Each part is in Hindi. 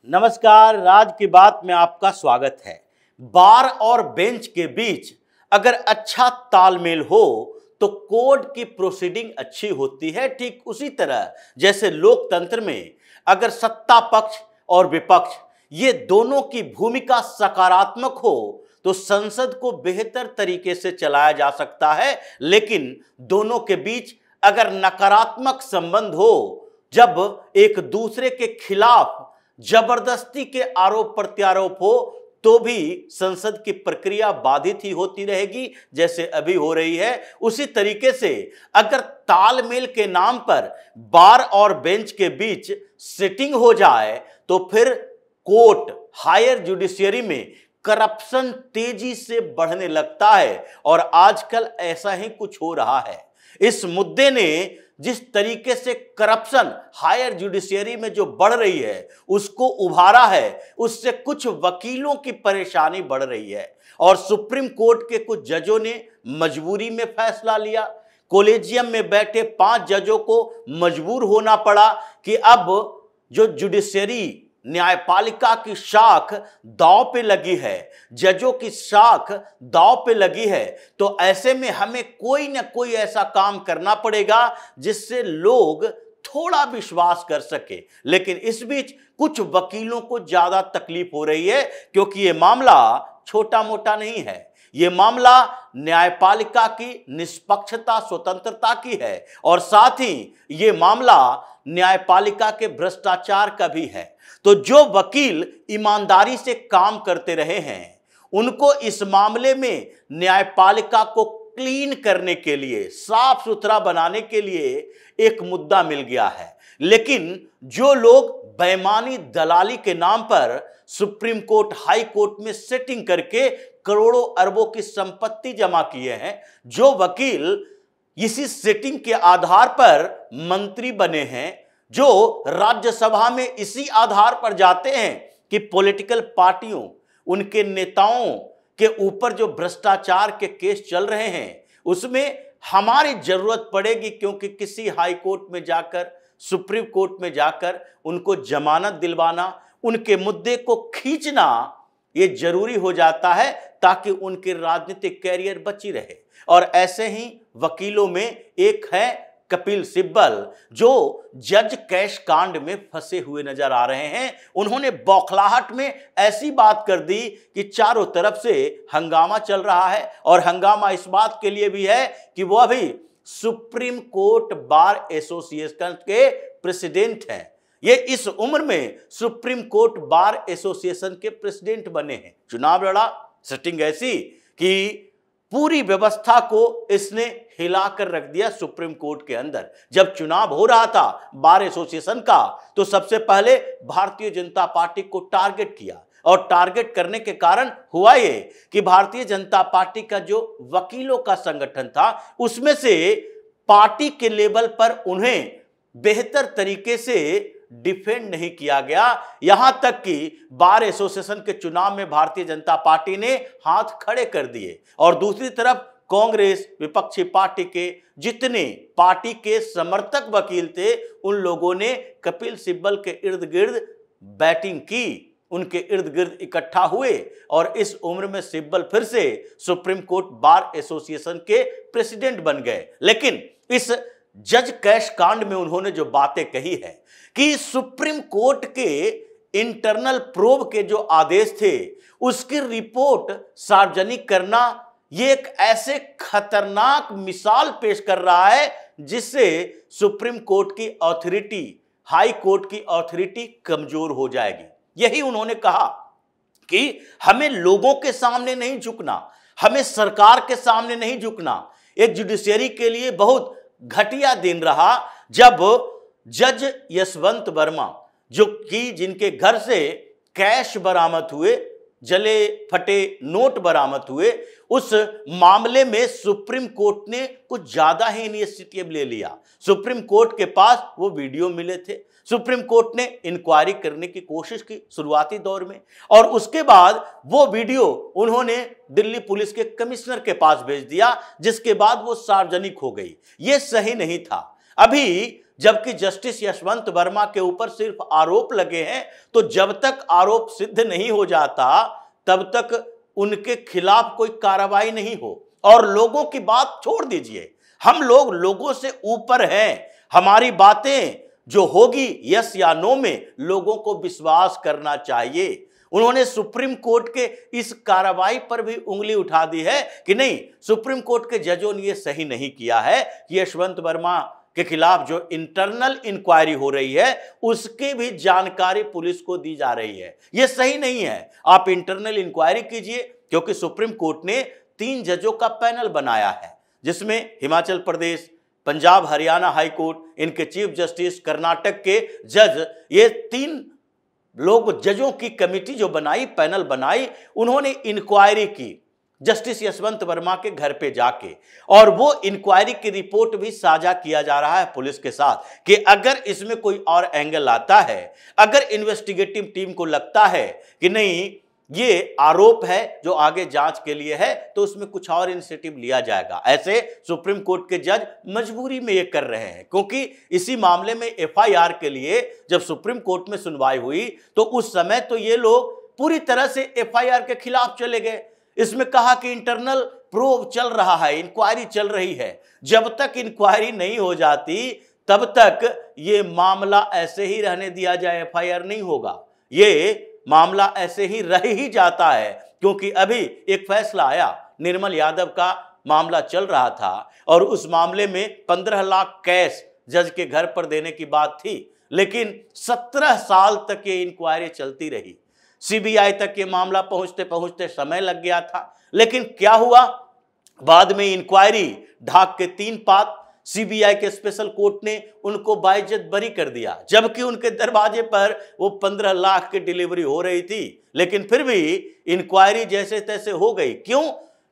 नमस्कार, राज की बात में आपका स्वागत है। बार और बेंच के बीच अगर अच्छा तालमेल हो तो कोर्ट की प्रोसीडिंग अच्छी होती है। ठीक उसी तरह जैसे लोकतंत्र में अगर सत्ता पक्ष और विपक्ष ये दोनों की भूमिका सकारात्मक हो तो संसद को बेहतर तरीके से चलाया जा सकता है। लेकिन दोनों के बीच अगर नकारात्मक संबंध हो, जब एक दूसरे के खिलाफ जबरदस्ती के आरोप प्रत्यारोप हो, तो भी संसद की प्रक्रिया बाधित ही होती रहेगी, जैसे अभी हो रही है। उसी तरीके से अगर तालमेल के नाम पर बार और बेंच के बीच सिटिंग हो जाए तो फिर कोर्ट, हायर जुडिशियरी में करप्शन तेजी से बढ़ने लगता है और आजकल ऐसा ही कुछ हो रहा है। इस मुद्दे ने जिस तरीके से करप्शन हायर जुडिशियरी में जो बढ़ रही है उसको उभारा है, उससे कुछ वकीलों की परेशानी बढ़ रही है और सुप्रीम कोर्ट के कुछ जजों ने मजबूरी में फैसला लिया। कॉलेजियम में बैठे 5 जजों को मजबूर होना पड़ा कि अब जो जुडिशियरी न्यायपालिका की शाख दांव पे लगी है, जजों की शाख दांव पे लगी है, तो ऐसे में हमें कोई ना कोई ऐसा काम करना पड़ेगा जिससे लोग थोड़ा विश्वास कर सके। लेकिन इस बीच कुछ वकीलों को ज्यादा तकलीफ हो रही है क्योंकि यह मामला छोटा मोटा नहीं है। यह मामला न्यायपालिका की निष्पक्षता, स्वतंत्रता की है और साथ ही यह मामला न्यायपालिका के भ्रष्टाचार का भी है। तो जो वकील ईमानदारी से काम करते रहे हैं उनको इस मामले में न्यायपालिका को क्लीन करने के लिए, साफ सुथरा बनाने के लिए एक मुद्दा मिल गया है। लेकिन जो लोग बेईमानी, दलाली के नाम पर सुप्रीम कोर्ट, हाई कोर्ट में सेटिंग करके करोड़ों अरबों की संपत्ति जमा किए हैं, जो वकील इसी सेटिंग के आधार पर मंत्री बने हैं, जो राज्यसभा में इसी आधार पर जाते हैं कि पॉलिटिकल पार्टियों, उनके नेताओं के ऊपर जो भ्रष्टाचार के केस चल रहे हैं उसमें हमारी जरूरत पड़ेगी, क्योंकि किसी हाई कोर्ट में जाकर, सुप्रीम कोर्ट में जाकर उनको जमानत दिलवाना, उनके मुद्दे को खींचना ये जरूरी हो जाता है ताकि उनके राजनीतिक कैरियर बची रहे। और ऐसे ही वकीलों में एक है कपिल सिब्बल, जो जज कैश कांड में फंसे हुए नजर आ रहे हैं। उन्होंने बौखलाहट में ऐसी बात कर दी कि चारों तरफ से हंगामा चल रहा है और हंगामा इस बात के लिए भी है कि वो अभी सुप्रीम कोर्ट बार एसोसिएशन के प्रेसिडेंट हैं। ये इस उम्र में सुप्रीम कोर्ट बार एसोसिएशन के प्रेसिडेंट बने हैं। चुनाव लड़ा, सेटिंग ऐसी कि पूरी व्यवस्था को इसने हिलाकर रख दिया सुप्रीम कोर्ट के अंदर। जब चुनाव हो रहा था बार एसोसिएशन का तो सबसे पहले भारतीय जनता पार्टी को टारगेट किया और टारगेट करने के कारण हुआ ये कि भारतीय जनता पार्टी का जो वकीलों का संगठन था उसमें से पार्टी के लेवल पर उन्हें बेहतर तरीके से डिफेंड नहीं किया गया। यहां तक कि बार एसोसिएशन के चुनाव में भारतीय जनता पार्टी ने हाथ खड़े कर दिए और दूसरी तरफ कांग्रेस, विपक्षी पार्टी के जितने पार्टी के समर्थक वकील थे उन लोगों ने कपिल सिब्बल के इर्द गिर्द बैटिंग की, उनके इर्द गिर्द इकट्ठा हुए और इस उम्र में सिब्बल फिर से सुप्रीम कोर्ट बार एसोसिएशन के प्रेसिडेंट बन गए। लेकिन इस जज कैश कांड में उन्होंने जो बातें कही है कि सुप्रीम कोर्ट के इंटरनल प्रोब के जो आदेश थे उसकी रिपोर्ट सार्वजनिक करना, ये एक ऐसे खतरनाक मिसाल पेश कर रहा है जिससे सुप्रीम कोर्ट की अथॉरिटी, हाई कोर्ट की अथॉरिटी कमजोर हो जाएगी। यही उन्होंने कहा कि हमें लोगों के सामने नहीं झुकना, हमें सरकार के सामने नहीं झुकना। एक जुडिशियरी के लिए बहुत घटिया दिन रहा जब जज यशवंत वर्मा, जो कि जिनके घर से कैश बरामद हुए, जले फटे नोट बरामद हुए, उस मामले में सुप्रीम कोर्ट ने कुछ ज्यादा ही इनिशिएटिव ले लिया। सुप्रीम कोर्ट के पास वो वीडियो मिले थे, सुप्रीम कोर्ट ने इंक्वायरी करने की कोशिश की शुरुआती दौर में और उसके बाद वो वीडियो उन्होंने दिल्ली पुलिस के कमिश्नर के पास भेज दिया, जिसके बाद वो सार्वजनिक हो गई। ये सही नहीं था। अभी जबकि जस्टिस यशवंत वर्मा के ऊपर सिर्फ आरोप लगे हैं। तो जब तक आरोप सिद्ध नहीं हो जाता तब तक उनके खिलाफ कोई कार्रवाई नहीं हो। और लोगों की बात छोड़ दीजिए, हम लोग लोगों से ऊपर हैं। हमारी बातें जो होगी यस या नो में लोगों को विश्वास करना चाहिए। उन्होंने सुप्रीम कोर्ट के इस कार्रवाई पर भी उंगली उठा दी है कि नहीं, सुप्रीम कोर्ट के जजों ने यह सही नहीं किया है कि यशवंत वर्मा के खिलाफ जो इंटरनल इंक्वायरी हो रही है उसकी भी जानकारी पुलिस को दी जा रही है। यह सही नहीं है। आप इंटरनल इंक्वायरी कीजिए, क्योंकि सुप्रीम कोर्ट ने 3 जजों का पैनल बनाया है, जिसमें हिमाचल प्रदेश, पंजाब, हरियाणा हाई कोर्ट, इनके चीफ जस्टिस, कर्नाटक के जज, ये 3 लोग जजों की कमेटी जो बनाई, पैनल बनाई, उन्होंने इंक्वायरी की जस्टिस यशवंत वर्मा के घर पे जाके, और वो इंक्वायरी की रिपोर्ट भी साझा किया जा रहा है पुलिस के साथ कि अगर इसमें कोई और एंगल आता है, अगर इन्वेस्टिगेटिव टीम को लगता है कि नहीं ये आरोप है जो आगे जांच के लिए है, तो उसमें कुछ और इनिशिएटिव लिया जाएगा। ऐसे सुप्रीम कोर्ट के जज मजबूरी में ये कर रहे हैं, क्योंकि इसी मामले में एफआईआर के लिए जब सुप्रीम कोर्ट में सुनवाई हुई तो उस समय तो ये लोग पूरी तरह से एफआईआर के खिलाफ चले गए। इसमें कहा कि इंटरनल प्रोब चल रहा है, इंक्वायरी चल रही है। जब तक इंक्वायरी नहीं हो जाती तब तक ये मामला ऐसे ही रहने दिया जाए, एफआईआर नहीं होगा। ये मामला ऐसे ही रह ही जाता है, क्योंकि अभी एक फैसला आया, निर्मल यादव का मामला चल रहा था और उस मामले में 15 लाख कैश जज के घर पर देने की बात थी, लेकिन 17 साल तक ये इंक्वायरी चलती रही। सीबीआई तक ये मामला पहुंचते पहुंचते समय लग गया था, लेकिन क्या हुआ, बाद में इंक्वायरी ढाक के 3 पात सीबीआई के स्पेशल कोर्ट ने उनको बाइज्जत बरी कर दिया, जबकि उनके दरवाजे पर वो 15 लाख की डिलीवरी हो रही थी। लेकिन फिर भी इंक्वायरी जैसे तैसे हो गई। क्यों?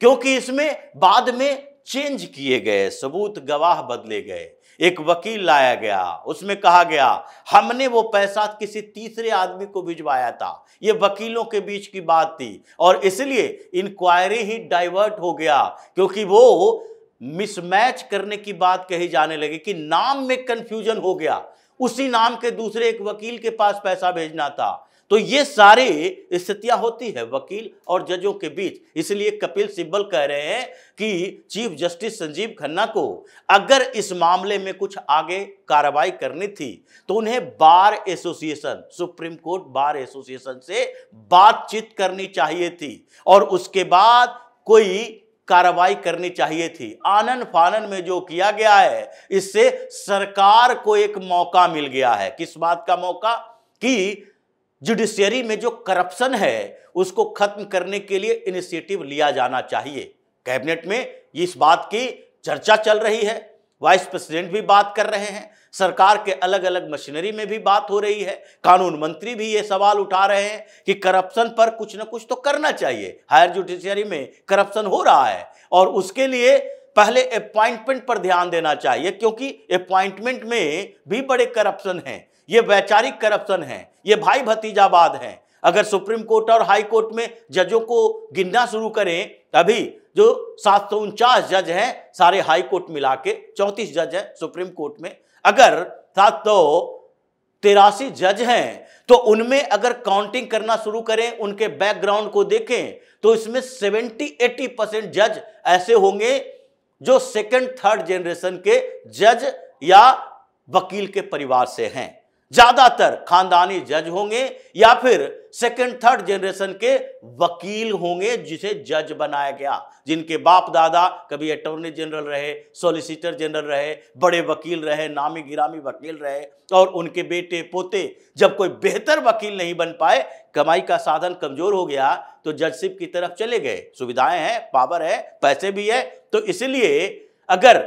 क्योंकि इसमें बाद में चेंज किए गए सबूत, गवाह बदले गए, एक वकील लाया गया, उसमें कहा गया हमने वो पैसा किसी तीसरे आदमी को भिजवाया था, ये वकीलों के बीच की बात थी, और इसलिए इंक्वायरी ही डाइवर्ट हो गया, क्योंकि वो मिसमैच करने की बात कही जाने लगी कि नाम में कंफ्यूजन हो गया, उसी नाम के दूसरे एक वकील के पास पैसा भेजना था। तो ये सारी स्थितियां होती है वकील और जजों के बीच। इसलिए कपिल सिब्बल कह रहे हैं कि चीफ जस्टिस संजीव खन्ना को अगर इस मामले में कुछ आगे कार्रवाई करनी थी तो उन्हें bar association, supreme court bar association से बातचीत करनी चाहिए थी और उसके बाद कोई कार्रवाई करनी चाहिए थी। आनन फानन में जो किया गया है, इससे सरकार को एक मौका मिल गया है। किस बात का मौका? कि जुडिशियरी में जो करप्शन है उसको खत्म करने के लिए इनिशिएटिव लिया जाना चाहिए। कैबिनेट में इस बात की चर्चा चल रही है, वाइस प्रेसिडेंट भी बात कर रहे हैं, सरकार के अलग अलग मशीनरी में भी बात हो रही है, कानून मंत्री भी ये सवाल उठा रहे हैं कि करप्शन पर कुछ न कुछ तो करना चाहिए। हायर जुडिशियरी में करप्शन हो रहा है और उसके लिए पहले अपॉइंटमेंट पर ध्यान देना चाहिए, क्योंकि अपॉइंटमेंट में भी बड़े करप्शन हैं, ये वैचारिक करप्शन है, ये भाई भतीजावाद है। अगर सुप्रीम कोर्ट और हाई कोर्ट में जजों को गिनना शुरू करें, अभी जो 749 जज हैं सारे हाई कोर्ट मिला के, 34 जज हैं सुप्रीम कोर्ट में, अगर 783 जज हैं तो उनमें अगर काउंटिंग करना शुरू करें, उनके बैकग्राउंड को देखें तो इसमें 70-80% जज ऐसे होंगे जो सेकंड थर्ड जनरेशन के जज या वकील के परिवार से हैं। ज्यादातर खानदानी जज होंगे या फिर सेकंड थर्ड जनरेशन के वकील होंगे जिसे जज बनाया गया, जिनके बाप दादा कभी अटॉर्नी जनरल रहे, सॉलिसिटर जनरल रहे, बड़े वकील रहे, नामी गिरामी वकील रहे, और उनके बेटे पोते जब कोई बेहतर वकील नहीं बन पाए, कमाई का साधन कमजोर हो गया, तो जजशिप की तरफ चले गए। सुविधाएं हैं, पावर है, पैसे भी है, तो इसलिए अगर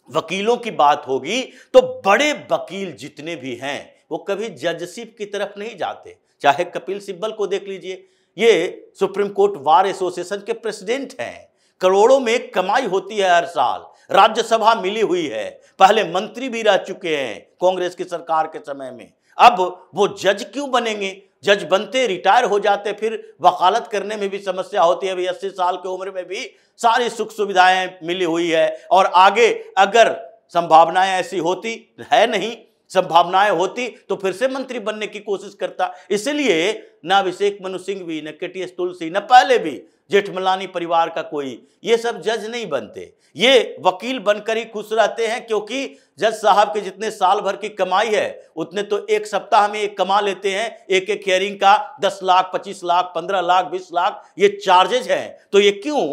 वकीलों की बात होगी तो बड़े वकील जितने भी हैं वो कभी जजशिप की तरफ नहीं जाते। चाहे कपिल सिब्बल को देख लीजिए, ये सुप्रीम कोर्ट बार एसोसिएशन के प्रेसिडेंट हैं, करोड़ों में कमाई होती है हर साल, राज्यसभा मिली हुई है, पहले मंत्री भी रह चुके हैं कांग्रेस की सरकार के समय में। अब वो जज क्यों बनेंगे? जज बनते रिटायर हो जाते, फिर वकालत करने में भी समस्या होती है। अभी 80 साल की उम्र में भी सारी सुख सुविधाएं मिली हुई है, और आगे अगर संभावनाएं ऐसी होती है नहीं, संभावनाएं होती तो फिर से मंत्री बनने की कोशिश करता। इसलिए न अभिषेक मनु सिंघवी, न केटीएस तुलसी, न पहले भी जेठमलानी परिवार का कोई ये सब जज नहीं बनते, ये वकील बनकर ही खुश रहते हैं, क्योंकि जज साहब के जितने साल भर की कमाई है उतने तो एक सप्ताह में एक कमा लेते हैं। एक एक हियरिंग का 10 लाख, 25 लाख, 15 लाख, 20 लाख ये चार्जेज हैं, तो ये क्यों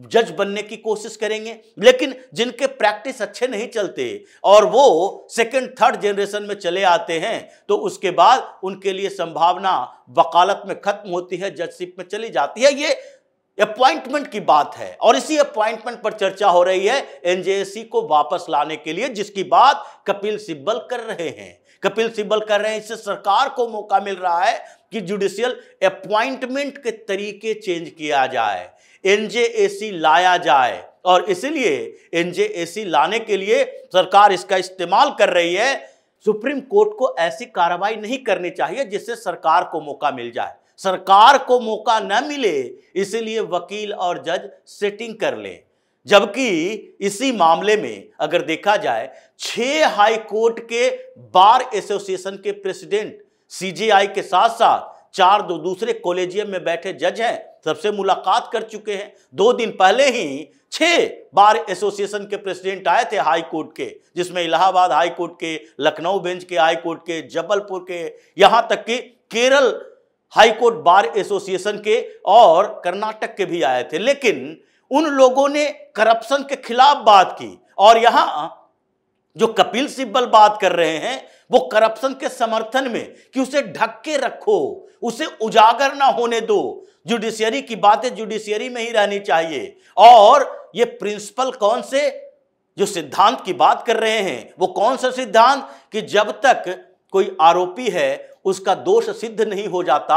जज बनने की कोशिश करेंगे। लेकिन जिनके प्रैक्टिस अच्छे नहीं चलते और वो सेकंड थर्ड जनरेशन में चले आते हैं तो उसके बाद उनके लिए संभावना वकालत में खत्म होती है, जजशिप में चली जाती है। ये अपॉइंटमेंट की बात है और इसी अपॉइंटमेंट पर चर्चा हो रही है एनजेएसी को वापस लाने के लिए, जिसकी बात कपिल सिब्बल कर रहे हैं। कपिल सिब्बल कर रहे हैं, इससे सरकार को मौका मिल रहा है कि जुडिशियल अपॉइंटमेंट के तरीके चेंज किया जाए, एनजेएसी लाया जाए, और इसलिए एनजेएसी लाने के लिए सरकार इसका इस्तेमाल कर रही है। सुप्रीम कोर्ट को ऐसी कार्रवाई नहीं करनी चाहिए जिससे सरकार को मौका मिल जाए, सरकार को मौका न मिले, इसलिए वकील और जज सेटिंग कर लें। जबकि इसी मामले में अगर देखा जाए 6 हाई कोर्ट के बार एसोसिएशन के प्रेसिडेंट सीजेआई के साथ साथ 4 दूसरे कॉलेजियम में बैठे जज हैं, सबसे मुलाकात कर चुके हैं। 2 दिन पहले ही 6 बार एसोसिएशन के प्रेसिडेंट आए थे हाई कोर्ट के, जिसमें इलाहाबाद हाई कोर्ट के, लखनऊ बेंच के हाई कोर्ट के, जबलपुर के, यहां तक कि Kerala high court bar association के और कर्नाटक के भी आए थे। लेकिन उन लोगों ने करप्शन के खिलाफ बात की, और यहां जो कपिल सिब्बल बात कर रहे हैं वो करप्शन के समर्थन में कि उसे ढक के रखो, उसे उजागर ना होने दो, जुडिशियरी की बातें जुडिशियरी में ही रहनी चाहिए। और ये प्रिंसिपल कौन से, जो सिद्धांत की बात कर रहे हैं वो कौन सा सिद्धांत कि जब तक कोई आरोपी है उसका दोष सिद्ध नहीं हो जाता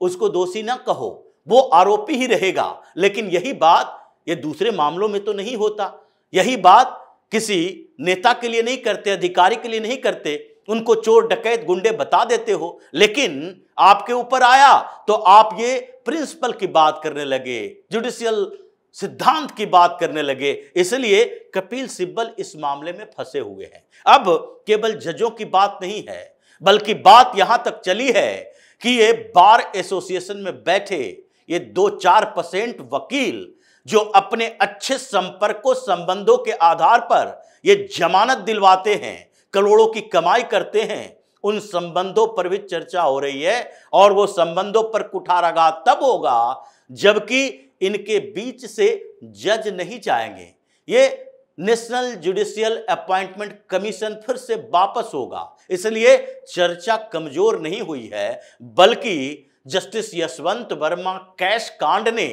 उसको दोषी ना कहो, वो आरोपी ही रहेगा। लेकिन यही बात ये दूसरे मामलों में तो नहीं होता, यही बात किसी नेता के लिए नहीं करते, अधिकारी के लिए नहीं करते, उनको चोर डकैत गुंडे बता देते हो, लेकिन आपके ऊपर आया तो आप ये प्रिंसिपल की बात करने लगे, जुडिशियल सिद्धांत की बात करने लगे। इसलिए कपिल सिब्बल इस मामले में फंसे हुए हैं। अब केवल जजों की बात नहीं है, बल्कि बात यहां तक चली है कि ये बार एसोसिएशन में बैठे ये 2-4% वकील जो अपने अच्छे संपर्कों संबंधों के आधार पर ये जमानत दिलवाते हैं, करोड़ों की कमाई करते हैं, उन संबंधों पर भी चर्चा हो रही है। और वो संबंधों पर कुठाराघात तब होगा जबकि इनके बीच से जज नहीं जाएंगे। ये नेशनल जुडिशियल अपॉइंटमेंट कमीशन फिर से वापस होगा। इसलिए चर्चा कमजोर नहीं हुई है, बल्कि जस्टिस यशवंत वर्मा कैश कांड ने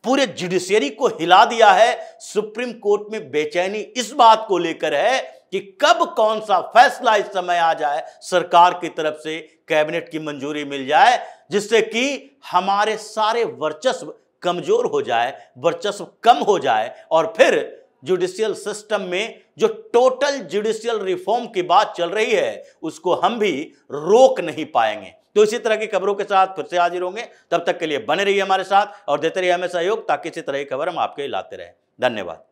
पूरे जुडिशियरी को हिला दिया है। सुप्रीम कोर्ट में बेचैनी इस बात को लेकर है कि कब कौन सा फैसला इस समय आ जाए, सरकार की तरफ से कैबिनेट की मंजूरी मिल जाए, जिससे कि हमारे सारे वर्चस्व कमजोर हो जाए, वर्चस्व कम हो जाए, और फिर जुडिशियल सिस्टम में जो टोटल जुडिशियल रिफॉर्म की बात चल रही है उसको हम भी रोक नहीं पाएंगे। तो इसी तरह की खबरों के साथ फिर से हाजिर होंगे, तब तक के लिए बने रहिए हमारे साथ और देते रहिए हमें सहयोग, ताकि इसी तरह की खबर हम आपके लाते रहें। धन्यवाद।